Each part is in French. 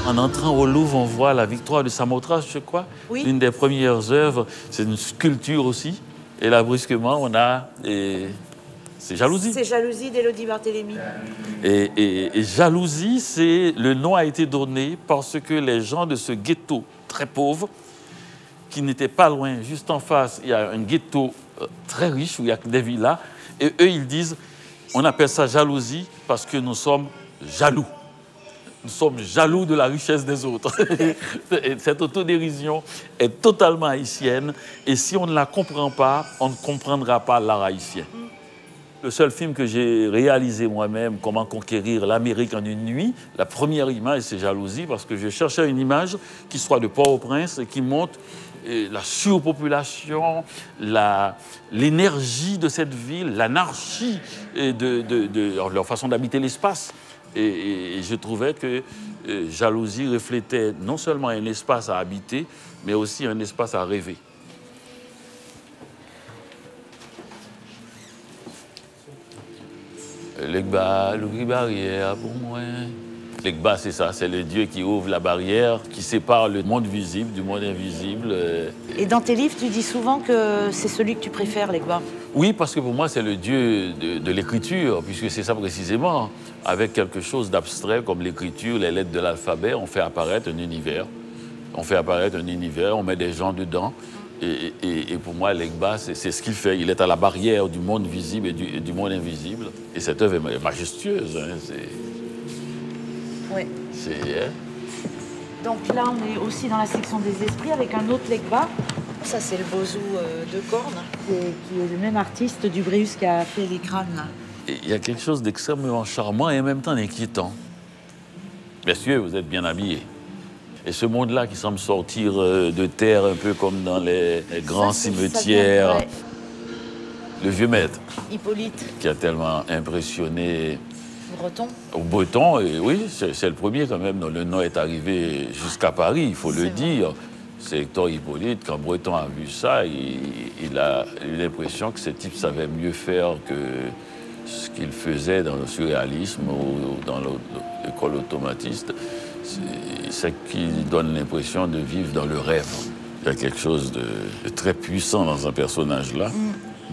En entrant au Louvre, on voit la victoire de Samothrace, je crois. Oui. Une des premières œuvres. C'est une sculpture aussi. Et là, brusquement, on a... C'est Jalousie. C'est Jalousie d'Élodie Barthélemy. Et Jalousie, le nom a été donné parce que les gens de ce ghetto très pauvre, qui n'était pas loin, juste en face, il y a un ghetto très riche où il y a des villas. Et eux, ils disent, on appelle ça jalousie parce que nous sommes jaloux. Nous sommes jaloux de la richesse des autres. Cette autodérision est totalement haïtienne. Et si on ne la comprend pas, on ne comprendra pas l'art haïtien. Le seul film que j'ai réalisé moi-même, Comment conquérir l'Amérique en une nuit, la première image, c'est Jalousie, parce que je cherchais une image qui soit de Port-au-Prince et qui montre la surpopulation, l'énergie de cette ville, l'anarchie de leur façon d'habiter l'espace. Et je trouvais que Jalousie reflétait non seulement un espace à habiter, mais aussi un espace à rêver. Legba, l'ouvri barrière pour moi. Legba, c'est ça, c'est le Dieu qui ouvre la barrière, qui sépare le monde visible du monde invisible. Et dans tes livres, tu dis souvent que c'est celui que tu préfères, Legba. Oui, parce que pour moi, c'est le Dieu de l'écriture, puisque c'est ça précisément. Avec quelque chose d'abstrait comme l'écriture, les lettres de l'alphabet, on fait apparaître un univers. On fait apparaître un univers, on met des gens dedans. Et pour moi, Legba, c'est ce qu'il fait. Il est à la barrière du monde visible et du monde invisible. Et cette œuvre est majestueuse. Hein, oui. Hein? Donc là, on est aussi dans la section des esprits avec un autre Legba. Ça, c'est le Bozou de Corne, qui est le même artiste du Bréus qui a fait les crânes. Là. Il y a quelque chose d'extrêmement charmant et en même temps inquiétant. Messieurs, vous êtes bien habillés. Et ce monde-là qui semble sortir de terre, un peu comme dans les grands cimetières. Ouais. Le vieux maître. Hippolyte. Qui a tellement impressionné... Breton. Au Breton, et oui, c'est le premier quand même dont le nom est arrivé jusqu'à Paris, il faut le dire. C'est Hector Hippolyte. Quand Breton a vu ça, il a eu l'impression que ce type savait mieux faire que ce qu'il faisait dans le surréalisme ou dans l'école automatiste. C'est qu'il donne l'impression de vivre dans le rêve. Il y a quelque chose de très puissant dans un personnage-là.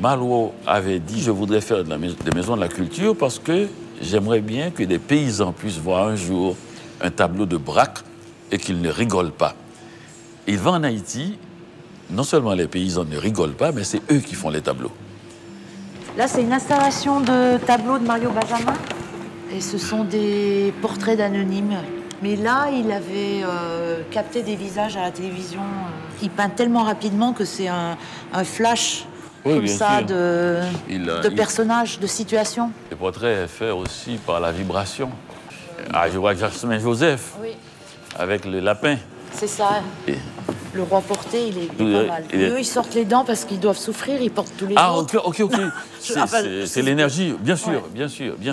Malraux avait dit « Je voudrais faire des maisons de la culture parce que j'aimerais bien que des paysans puissent voir un jour un tableau de Braque et qu'ils ne rigolent pas. » Il va en Haïti, non seulement les paysans ne rigolent pas, mais c'est eux qui font les tableaux. Là, c'est une installation de tableaux de Mario Benjamin. Et ce sont des portraits d'anonymes. Mais là, il avait capté des visages à la télévision. Il peint tellement rapidement que c'est un flash comme ça de personnages, de situations. Les portraits est fait aussi par la vibration. Ah, je vois Jasmin Joseph avec le lapin. C'est ça. Le roi porté, il est pas mal. Eux, ils sortent les dents parce qu'ils doivent souffrir, ils portent tous les jours. Ah, ok. C'est l'énergie, bien sûr.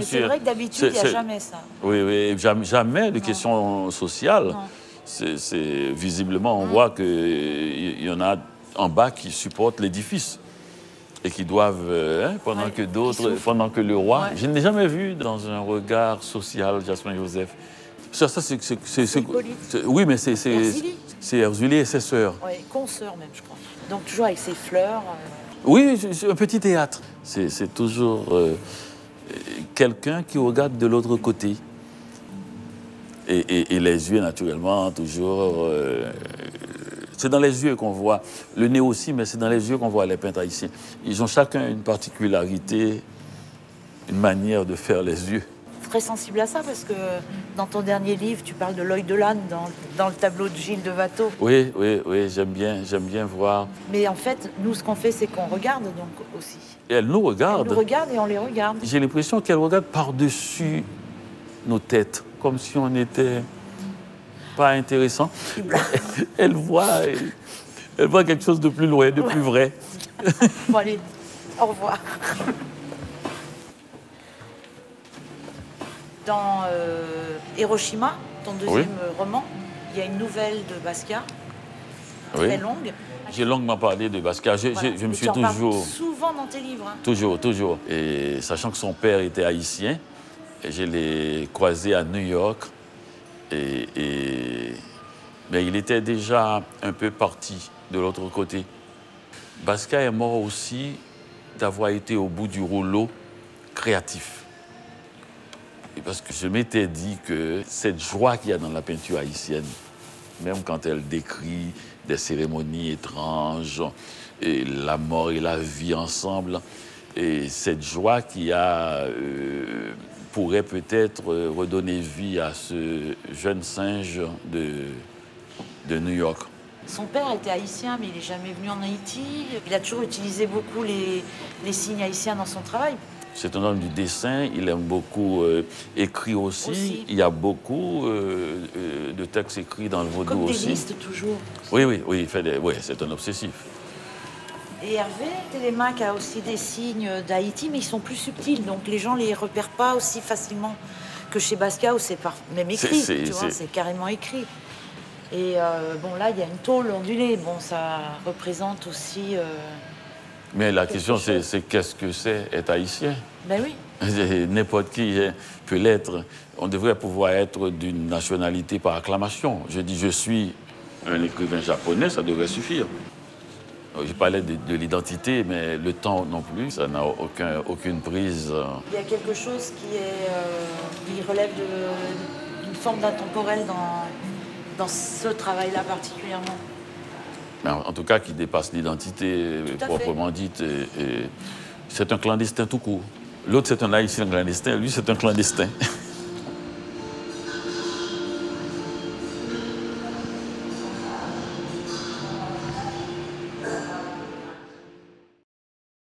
C'est vrai que d'habitude, il n'y a jamais ça. Oui, jamais de questions sociales. C'est visiblement, on voit qu'il y en a en bas qui supportent l'édifice et qui doivent, pendant que le roi... Je ne l'ai jamais vu dans un regard social, Jasmin Joseph. Ça, c'est oui, mais c'est Erzulie et ses sœurs. Oui, consoeurs même, je crois. Donc toujours avec ses fleurs. Oui, c'est un petit théâtre. C'est toujours quelqu'un qui regarde de l'autre côté. Et les yeux, naturellement, toujours... c'est dans les yeux qu'on voit, le nez aussi, mais c'est dans les yeux qu'on voit les peintres haïtiens. Ils ont chacun une particularité, une manière de faire les yeux. Très sensible à ça, parce que dans ton dernier livre, tu parles de l'œil de l'âne dans le tableau de Gilles de Watteau. Oui, j'aime bien voir. Mais en fait, nous, ce qu'on fait, c'est qu'on regarde donc aussi. Et elle nous regarde. Elle nous regarde et on les regarde. J'ai l'impression qu'elle regarde par-dessus nos têtes, comme si on n'était pas intéressant. Elle voit quelque chose de plus loin, de plus vrai. Bon, allez, au revoir. Dans Hiroshima, ton deuxième roman, il y a une nouvelle de Basquiat, très longue. J'ai longuement parlé de Basquiat. Je me suis toujours... souvent dans tes livres. Hein. Toujours. Et sachant que son père était haïtien, je l'ai croisé à New York. Mais il était déjà un peu parti de l'autre côté. Basquiat est mort aussi d'avoir été au bout du rouleau créatif. Et parce que je m'étais dit que cette joie qu'il y a dans la peinture haïtienne, même quand elle décrit des cérémonies étranges, et la mort et la vie ensemble, et cette joie qu'il y a pourrait peut-être redonner vie à ce jeune singe de New York. Son père était haïtien, mais il n'est jamais venu en Haïti. Il a toujours utilisé beaucoup les signes haïtiens dans son travail. C'est un homme du dessin, il aime beaucoup écrire aussi. Il y a beaucoup de textes écrits dans le vaudou comme aussi. Des listes toujours. Oui, c'est un obsessif. Et Hervé Télémaque a aussi des signes d'Haïti, mais ils sont plus subtils, donc les gens ne les repèrent pas aussi facilement que chez Basquiat, où c'est même écrit, c'est carrément écrit. Et bon, là, il y a une tôle ondulée, bon, ça représente aussi... Mais la question, c'est qu'est-ce que c'est être haïtien? Ben oui. N'importe qui peut l'être. On devrait pouvoir être d'une nationalité par acclamation. Je dis, je suis un écrivain japonais, ça devrait suffire. Je parlais de l'identité, mais le temps non plus, ça n'a aucune prise. Il y a quelque chose qui relève d'une forme d'intemporel dans ce travail-là particulièrement. Mais en tout cas, qui dépasse l'identité proprement dite. C'est un clandestin tout court. L'autre, c'est un haïtien clandestin, lui, c'est un clandestin.